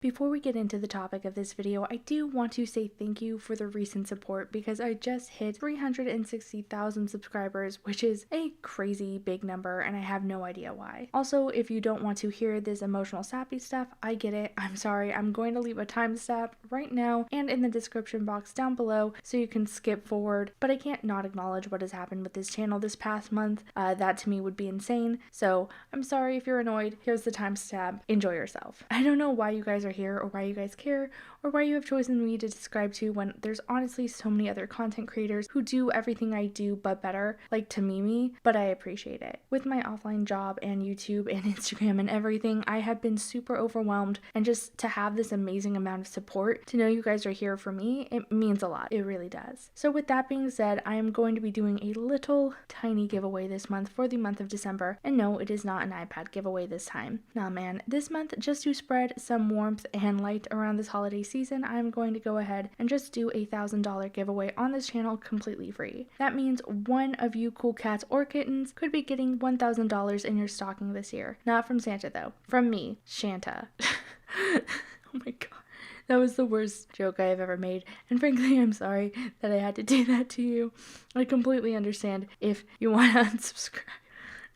Before we get into the topic of this video, I do want to say thank you for the recent support because I just hit 360,000 subscribers, which is a crazy big number and I have no idea why. Also, if you don't want to hear this emotional sappy stuff, I get it. I'm sorry. I'm going to leave a timestamp right now and in the description box down below so you can skip forward, but I can't not acknowledge what has happened with this channel this past month. That to me would be insane. So I'm sorry if you're annoyed. Here's the timestamp. Enjoy yourself. I don't know why you guys are here or why you guys care or why you have chosen me to subscribe to when there's honestly so many other content creators who do everything I do but better, like Tamimi, but I appreciate it. With my offline job and YouTube and Instagram and everything, I have been super overwhelmed, and just to have this amazing amount of support, to know you guys are here for me, it means a lot. It really does. So with that being said, I am going to be doing a little tiny giveaway this month for the month of December, and no, it is not an iPad giveaway this time. Nah man, this month, just to spread some warmth and light around this holiday season, I'm going to go ahead and just do a $1,000 giveaway on this channel completely free. That means one of you cool cats or kittens could be getting $1,000 in your stocking this year. Not from Santa though, from me, Shanta. Oh my god. That was the worst joke I have ever made, and frankly, I'm sorry that I had to do that to you. I completely understand if you want to unsubscribe.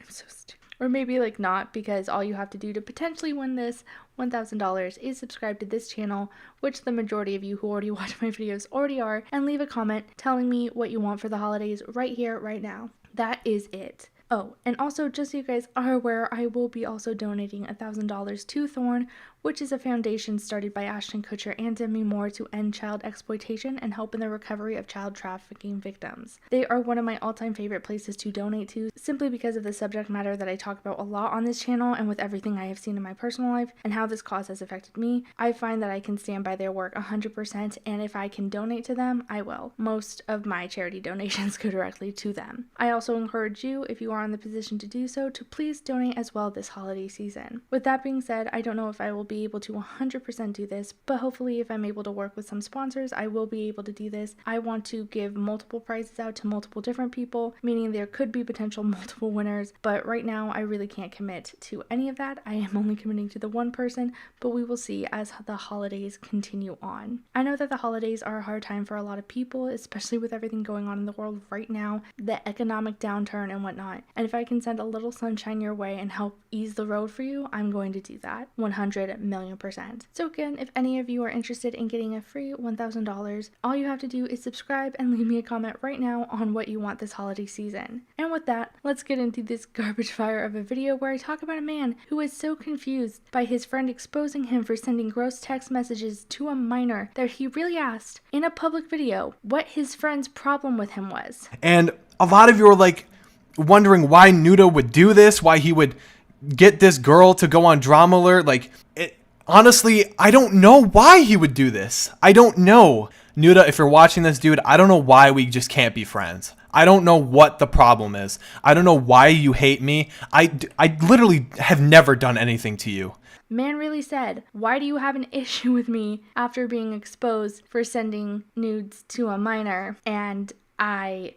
I'm so stupid. Or maybe like not, because all you have to do to potentially win this $1,000 is subscribe to this channel, which the majority of you who already watch my videos already are, and leave a comment telling me what you want for the holidays right here, right now. That is it. Oh, and also just so you guys are aware, I will be also donating $1,000 to Thorn, which is a foundation started by Ashton Kutcher and Demi Moore to end child exploitation and help in the recovery of child trafficking victims. They are one of my all-time favorite places to donate to, simply because of the subject matter that I talk about a lot on this channel, and with everything I have seen in my personal life and how this cause has affected me, I find that I can stand by their work 100%, and if I can donate to them, I will. Most of my charity donations go directly to them. I also encourage you, if you are in the position to do so, to please donate as well this holiday season. With that being said, I don't know if I will be able to 100% do this, but hopefully if I'm able to work with some sponsors, I will be able to do this. I want to give multiple prizes out to multiple different people, meaning there could be potential multiple winners, but right now I really can't commit to any of that. I am only committing to the one person, but we will see as the holidays continue on. I know that the holidays are a hard time for a lot of people, especially with everything going on in the world right now, the economic downturn and whatnot, and if I can send a little sunshine your way and help ease the road for you, I'm going to do that 100,000,000%. So again, if any of you are interested in getting a free $1,000, all you have to do is subscribe and leave me a comment right now on what you want this holiday season. And with that, let's get into this garbage fire of a video where I talk about a man who is so confused by his friend exposing him for sending gross text messages to a minor that he really asked in a public video what his friend's problem with him was. And a lot of you are like wondering why Nuda would do this, why he would get this girl to go on Drama Alert. Like, honestly, I don't know why he would do this. I don't know. Nuda, if you're watching this, dude, I don't know why we just can't be friends. I don't know what the problem is. I don't know why you hate me. I literally have never done anything to you. Man really said, why do you have an issue with me after being exposed for sending nudes to a minor? And I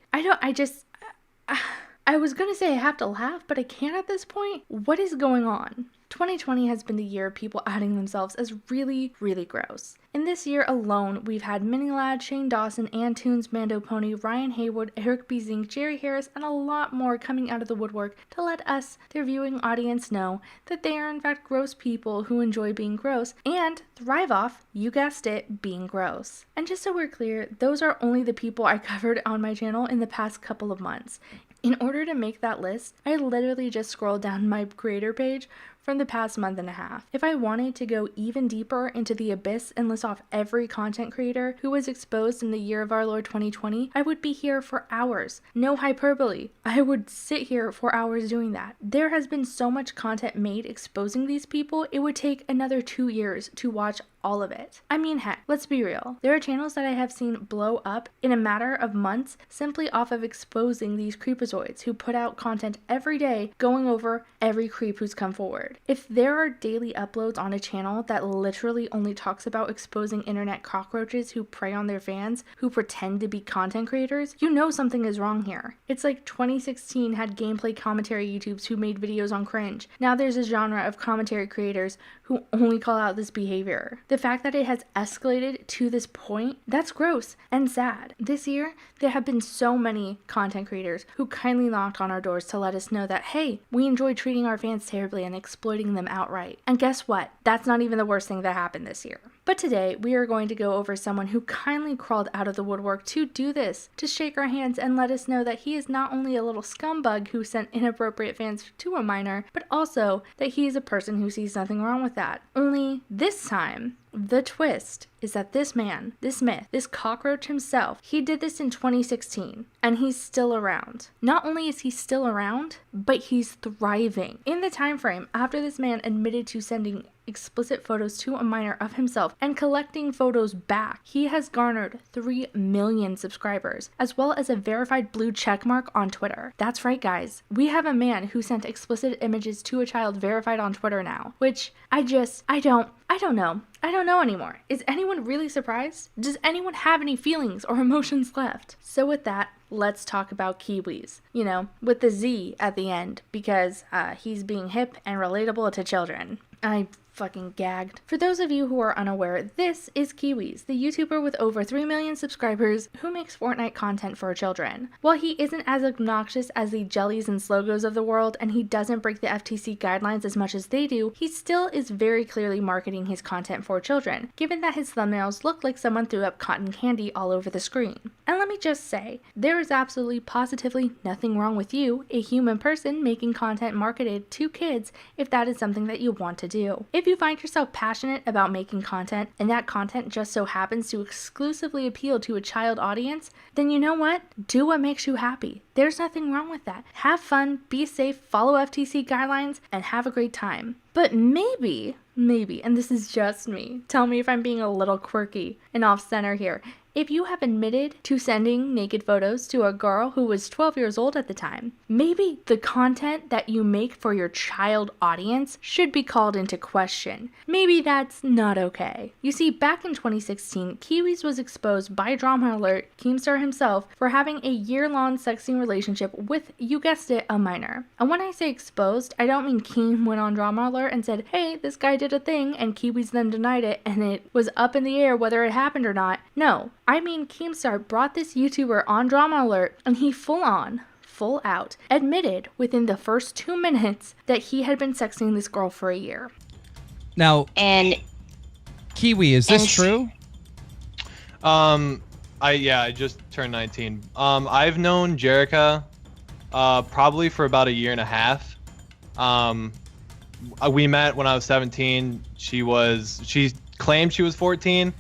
was gonna say I have to laugh, but I can't at this point. What is going on? 2020 has been the year of people outing themselves as really, really gross. In this year alone, we've had Minilad, Shane Dawson, Antunes, Mando Pony, Ryan Haywood, Eric B. Zink, Jerry Harris, and a lot more coming out of the woodwork to let us, their viewing audience, know that they are in fact gross people who enjoy being gross and thrive off, you guessed it, being gross. And just so we're clear, those are only the people I covered on my channel in the past couple of months. In order to make that list, I literally just scrolled down my creator page from the past month and a half. If I wanted to go even deeper into the abyss and list off every content creator who was exposed in the year of our Lord 2020, I would be here for hours. No hyperbole. I would sit here for hours doing that. There has been so much content made exposing these people, it would take another 2 years to watch all of it. I mean, heck, let's be real. There are channels that I have seen blow up in a matter of months simply off of exposing these creepazoids who put out content every day going over every creep who's come forward. weird. If there are daily uploads on a channel that literally only talks about exposing internet cockroaches who prey on their fans, who pretend to be content creators, you know something is wrong here. It's like 2016 had gameplay commentary YouTubes who made videos on cringe. Now there's a genre of commentary creators who only call out this behavior. The fact that it has escalated to this point, that's gross and sad. This year, there have been so many content creators who kindly knocked on our doors to let us know that, hey, we enjoy treating our fans terribly and exploiting them outright. And guess what? That's not even the worst thing that happened this year. But today, we are going to go over someone who kindly crawled out of the woodwork to do this, to shake our hands and let us know that he is not only a little scumbag who sent inappropriate fans to a minor, but also that he is a person who sees nothing wrong with that. Only this time, the twist is that this man, this myth, this cockroach himself, he did this in 2016, and he's still around. Not only is he still around, but he's thriving. In the time frame after this man admitted to sending explicit photos to a minor of himself and collecting photos back, he has garnered 3 million subscribers, as well as a verified blue check mark on Twitter. That's right, guys. We have a man who sent explicit images to a child verified on Twitter now, which I don't know. I don't know anymore. Is anyone really surprised? Does anyone have any feelings or emotions left? So with that, let's talk about Kiwis. You know, with the Z at the end, because he's being hip and relatable to children. I fucking gagged. For those of you who are unaware, this is Kiwis, the YouTuber with over 3 million subscribers who makes Fortnite content for children. While he isn't as obnoxious as the Jellies and Slogos of the world, and he doesn't break the FTC guidelines as much as they do, he still is very clearly marketing his content for children, given that his thumbnails look like someone threw up cotton candy all over the screen. And let me just say, there is absolutely positively nothing wrong with you, a human person, making content marketed to kids if that is something that you want to do. If you find yourself passionate about making content and that content just so happens to exclusively appeal to a child audience, then you know what? Do what makes you happy. There's nothing wrong with that. Have fun, be safe, follow FTC guidelines, and have a great time. But maybe, and this is just me, tell me if I'm being a little quirky and off-center here, if you have admitted to sending naked photos to a girl who was 12 years old at the time, maybe the content that you make for your child audience should be called into question. Maybe that's not okay. You see, back in 2016, Kiwis was exposed by Drama Alert, Keemstar himself, for having a year-long sexting relationship with, you guessed it, a minor. And when I say exposed, I don't mean Keem went on Drama Alert and said, hey, this guy did a thing, and Kiwis then denied it, and it was up in the air whether it happened or not. No. I mean, Keemstar brought this YouTuber on Drama Alert, and he full out, admitted within the first 2 minutes that he had been sexting this girl for a year. Now, And Kiwi, is this true? I just turned 19. I've known Jerica probably for about a year and a half. We met when I was 17. She claimed she was 14,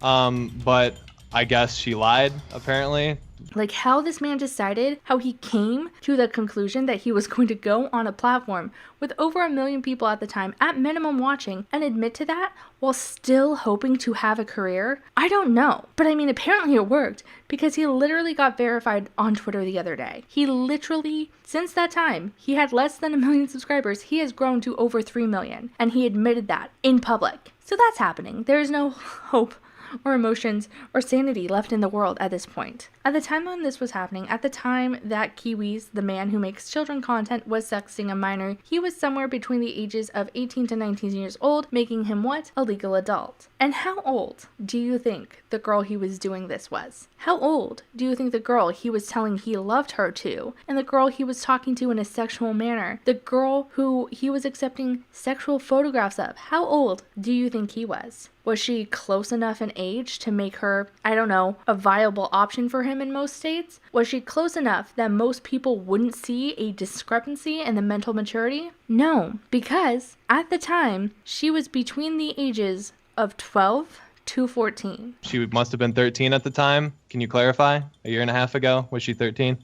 but I guess she lied, apparently. Like how this man decided, how he came to the conclusion that he was going to go on a platform with over 1 million people at the time, at minimum watching, and admit to that while still hoping to have a career? I don't know. But I mean, apparently it worked, because he literally got verified on Twitter the other day. He literally, since that time, he had less than 1 million subscribers. He has grown to over 3 million, and he admitted that in public. So that's happening. There is no hope or emotions or sanity left in the world at this point. At the time when this was happening, at the time that Kiwis, the man who makes children content, was sexting a minor, he was somewhere between the ages of 18 to 19 years old, making him what? A legal adult. And how old do you think the girl he was doing this was? How old do you think the girl he was telling he loved her to, and the girl he was talking to in a sexual manner, the girl who he was accepting sexual photographs of, how old do you think he was? Was she close enough in age to make her, I don't know, a viable option for him in most states? Was she close enough that most people wouldn't see a discrepancy in the mental maturity? No, because at the time, she was between the ages of 12 to 14. She must have been 13 at the time. Can you clarify? A year and a half ago, was she 13?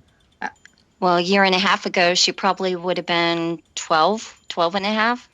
well, a year and a half ago, she probably would have been 12 and a half.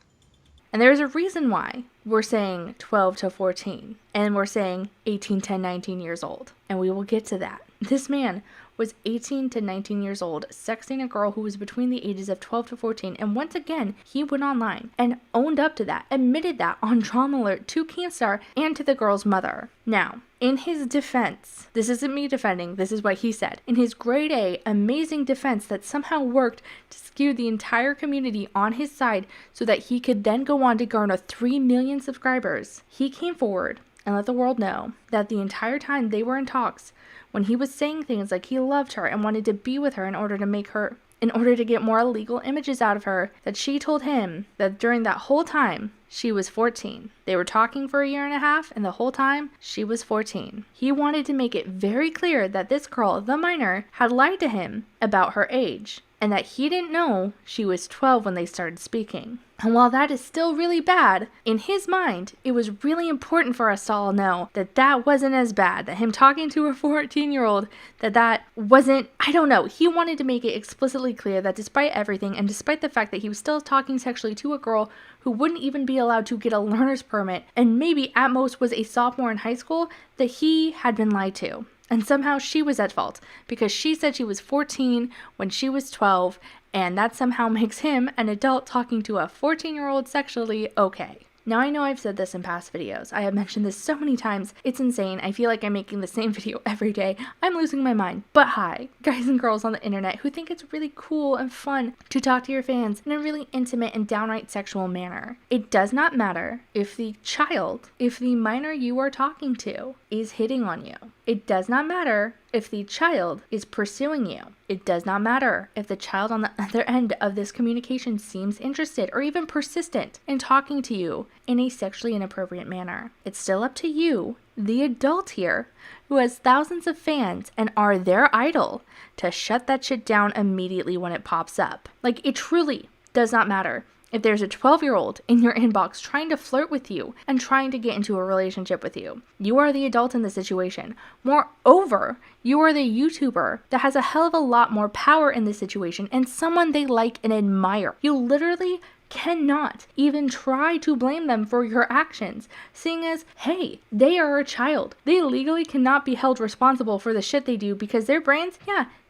And there's a reason why we're saying 12 to 14, and we're saying 18 to 19 years old. And we will get to that. This man was 18 to 19 years old, sexting a girl who was between the ages of 12 to 14. And once again, he went online and owned up to that, admitted that on Drama Alert to Keemstar and to the girl's mother. Now, in his defense, this isn't me defending, this is what he said. In his grade A, amazing defense that somehow worked to skew the entire community on his side so that he could then go on to garner 3 million subscribers, he came forward and let the world know that the entire time they were in talks, when he was saying things like he loved her and wanted to be with her in order to get more illegal images out of her, that she told him that during that whole time, she was 14. They were talking for a year and a half, and the whole time, she was 14. He wanted to make it very clear that this girl, the minor, had lied to him about her age, and that he didn't know she was 12 when they started speaking. And while that is still really bad, in his mind, it was really important for us to all know that that wasn't as bad, that him talking to a 14-year-old, that wasn't, I don't know, he wanted to make it explicitly clear that despite everything, and despite the fact that he was still talking sexually to a girl who wouldn't even be allowed to get a learner's permit, and maybe at most was a sophomore in high school, that he had been lied to. And somehow she was at fault because she said she was 14 when she was 12, and that somehow makes him, an adult talking to a 14-year-old sexually, okay. Now, I know I've said this in past videos. I have mentioned this so many times. It's insane. I feel like I'm making the same video every day. I'm losing my mind. But hi, guys and girls on the internet who think it's really cool and fun to talk to your fans in a really intimate and downright sexual manner. It does not matter if the minor you are talking to is hitting on you. It does not matter if the child is pursuing you. It does not matter if the child on the other end of this communication seems interested or even persistent in talking to you in a sexually inappropriate manner. It's still up to you, the adult here, who has thousands of fans and are their idol, to shut that shit down immediately when it pops up. Like, it truly does not matter if there's a 12-year-old in your inbox trying to flirt with you and trying to get into a relationship with you. You are the adult in the situation. Moreover, you are the YouTuber that has a hell of a lot more power in this situation and someone they like and admire. You literally cannot even try to blame them for your actions, seeing as, hey, they are a child. They legally cannot be held responsible for the shit they do because their brains,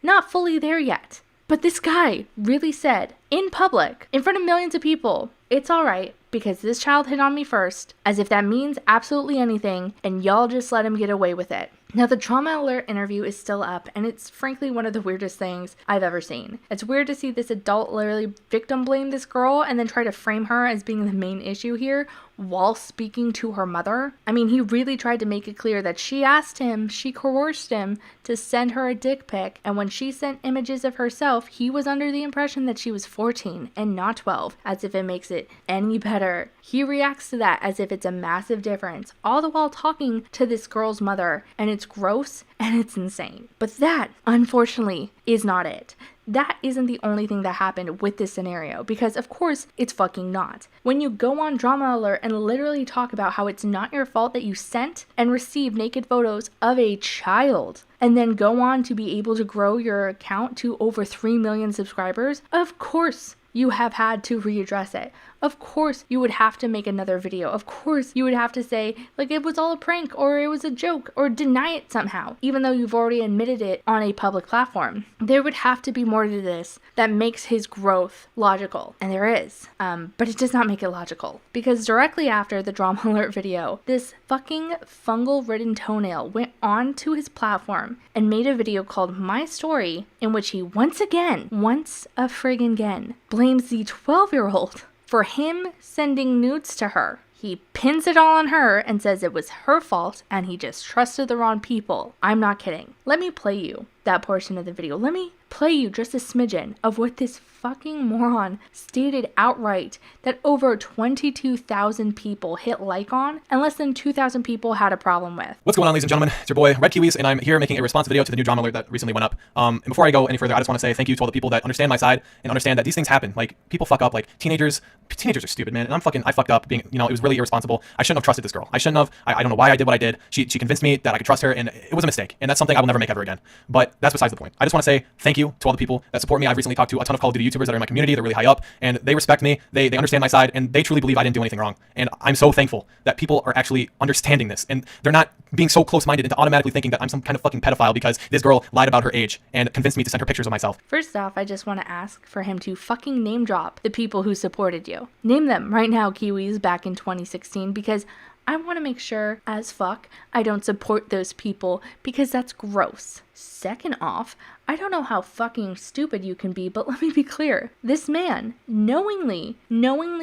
not fully there yet. But this guy really said, in public, in front of millions of people, it's alright because this child hit on me first, as if that means absolutely anything, and y'all just let him get away with it. Now, the Drama Alert interview is still up, and it's frankly one of the weirdest things I've ever seen. It's weird to see this adult literally victim blame this girl and then try to frame her as being the main issue here while speaking to her mother. I mean, he really tried to make it clear that she asked him, she coerced him to send her a dick pic, and when she sent images of herself, he was under the impression that she was 14 and not 12, as if it makes it any better. He reacts to that as if it's a massive difference, all the while talking to this girl's mother, and it's gross and it's insane. But that, unfortunately, is not it. That isn't the only thing that happened with this scenario, because of course it's fucking not. When you go on Drama Alert and literally talk about how it's not your fault that you sent and received naked photos of a child, and then go on to be able to grow your account to over 3 million subscribers, of course you have had to readdress it. Of course you would have to make another video. Of course you would have to say, like, it was all a prank or it was a joke, or deny it somehow, even though you've already admitted it on a public platform. There would have to be more to this that makes his growth logical, and there is, but it does not make it logical, because directly after the Drama Alert video, this fucking fungal ridden toenail went on to his platform and made a video called My Story, in which he once a friggin' again, blames the 12-year-old for him sending nudes to her. He pins it all on her and says it was her fault and he just trusted the wrong people. I'm not kidding. Let me play you that portion of the video. Let me play you just a smidgen of what this fucking moron stated outright that over 22,000 people hit like on and less than 2,000 people had a problem with. What's going on, ladies and gentlemen? It's your boy Red Kiwis, and I'm here making a response video to the new Drama Alert that recently went up. And before I go any further, I just want to say thank you to all the people that understand my side and understand that these things happen. Like, people fuck up. Like, teenagers are stupid, man. And I fucked up being, it was really irresponsible. I shouldn't have trusted this girl. I shouldn't have. I don't know why I did what I did. She convinced me that I could trust her, and it was a mistake. And that's something I will never make ever again. But that's besides the point. I just want to say thank you you to all the people that support me. I've recently talked to a ton of Call of Duty YouTubers that are in my community. They're really high up, and they respect me. They understand my side, and they truly believe I didn't do anything wrong. And I'm so thankful that people are actually understanding this, and they're not being so close-minded into automatically thinking that I'm some kind of fucking pedophile because this girl lied about her age and convinced me to send her pictures of myself. First off, I just want to ask for him to fucking name drop the people who supported you. Name them right now, Kiwis, back in 2016, because I want to make sure as fuck I don't support those people because that's gross. Second off, I don't know how fucking stupid you can be, but let me be clear. This man knowingly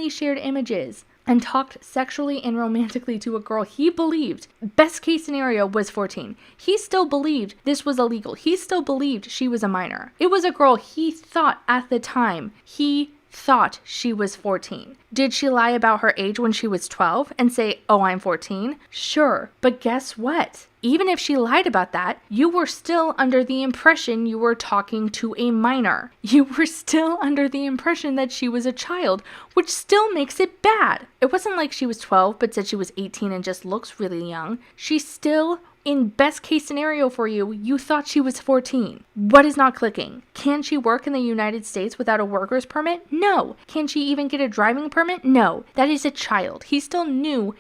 shared images and talked sexually and romantically to a girl he believed, best case scenario, was 14. He still believed this was illegal. He still believed she was a minor. It was a girl he thought at the time he thought she was 14. Did she lie about her age when she was 12 and say, oh, I'm 14? Sure, but guess what? Even if she lied about that, you were still under the impression you were talking to a minor. You were still under the impression that she was a child, which still makes it bad. It wasn't like she was 12 but said she was 18 and just looks really young. She still, in best case scenario for you, you thought she was 14. What is not clicking? Can she work in the United States without a worker's permit? No. Can she even get a driving permit? No. That is a child. He still knew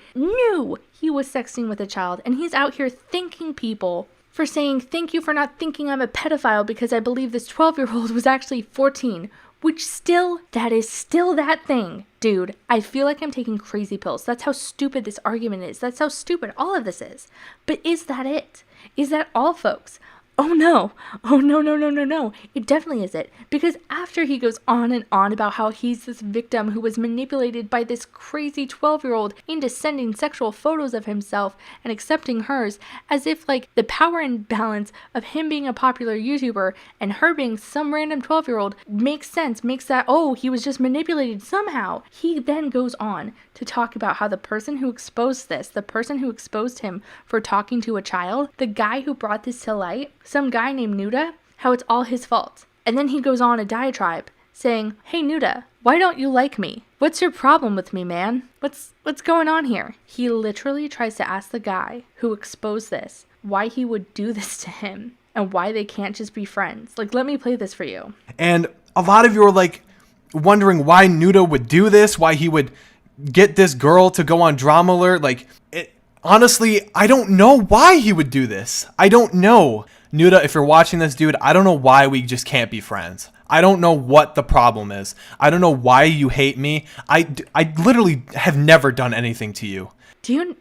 he was sexting with a child, and he's out here thanking people for saying, thank you for not thinking I'm a pedophile because I believe this 12-year-old was actually 14. Which still, that is still that thing. Dude, I feel like I'm taking crazy pills. That's how stupid this argument is. That's how stupid all of this is. But is that it? Is that all, folks? Oh no. Oh no. It definitely is it. Because after he goes on and on about how he's this victim who was manipulated by this crazy 12-year-old into sending sexual photos of himself and accepting hers, as if like the power imbalance of him being a popular YouTuber and her being some random 12-year-old makes sense, makes that, oh, he was just manipulated somehow. He then goes on to talk about how the person who exposed this, the person who exposed him for talking to a child, the guy who brought this to light, some guy named Nuda, how it's all his fault. And then he goes on a diatribe saying, hey Nuda, why don't you like me? What's your problem with me, man? What's going on here? He literally tries to ask the guy who exposed this why he would do this to him and why they can't just be friends. Like, let me play this for you. And a lot of you are like wondering why Nuda would do this, why he would get this girl to go on Drama Alert. Like, honestly, I don't know why he would do this. I don't know. Nuda, if you're watching this, dude, I don't know why we just can't be friends. I don't know what the problem is. I don't know why you hate me. I literally have never done anything to you. Do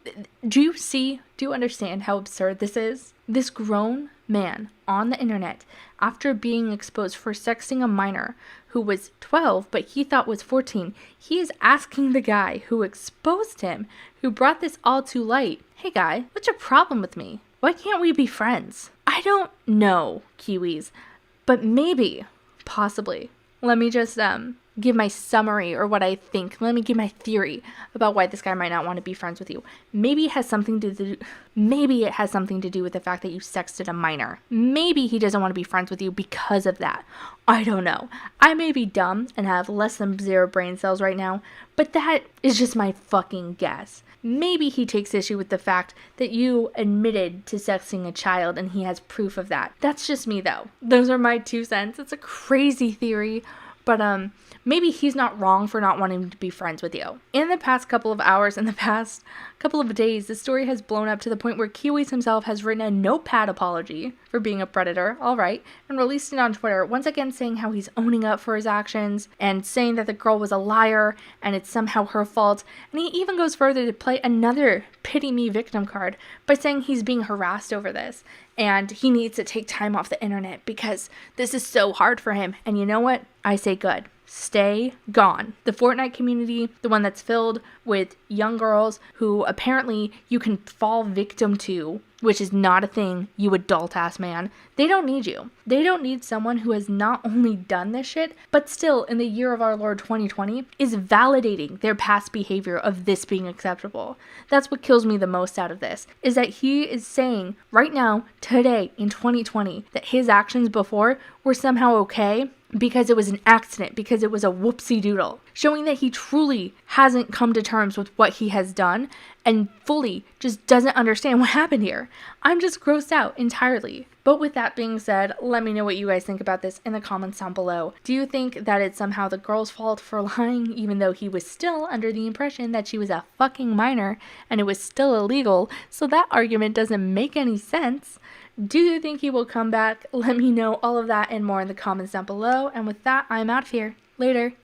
you understand how absurd this is? This grown man on the internet, after being exposed for sexting a minor who was 12 but he thought was 14, he is asking the guy who exposed him, who brought this all to light, hey guy, what's your problem with me? Why can't we be friends? I don't know, Kiwis, but maybe, possibly, let me just give my summary or what I think. Let me give my theory about why this guy might not want to be friends with you. Maybe it has something to do with the fact that you sexted a minor. Maybe he doesn't want to be friends with you because of that. I don't know. I may be dumb and have less than 0 brain cells right now, but that is just my fucking guess. Maybe he takes issue with the fact that you admitted to sexting a child and he has proof of that. That's just me though. Those are my 2 cents. It's a crazy theory, but maybe he's not wrong for not wanting to be friends with you. In the past couple of hours, in the past couple of days, the story has blown up to the point where Kiwis himself has written a notepad apology for being a predator, alright, and released it on Twitter, once again saying how he's owning up for his actions and saying that the girl was a liar and it's somehow her fault. And he even goes further to play another pity me victim card by saying he's being harassed over this and he needs to take time off the internet because this is so hard for him. And you know what? I say good. Stay gone. The Fortnite community, the one that's filled with young girls who apparently you can fall victim to, which is not a thing, you adult ass man, they don't need you. They don't need someone who has not only done this shit, but still in the year of our Lord 2020 is validating their past behavior of this being acceptable. That's what kills me the most out of this, is that he is saying right now, today in 2020, that his actions before were somehow okay. because it was an accident, because it was a whoopsie doodle, showing that he truly hasn't come to terms with what he has done and fully just doesn't understand what happened here. I'm just grossed out entirely. But with that being said, let me know what you guys think about this in the comments down below. Do you think that it's somehow the girl's fault for lying, even though he was still under the impression that she was a fucking minor and it was still illegal, so that argument doesn't make any sense? Do you think he will come back? Let me know all of that and more in the comments down below. And with that, I'm out of here. Later.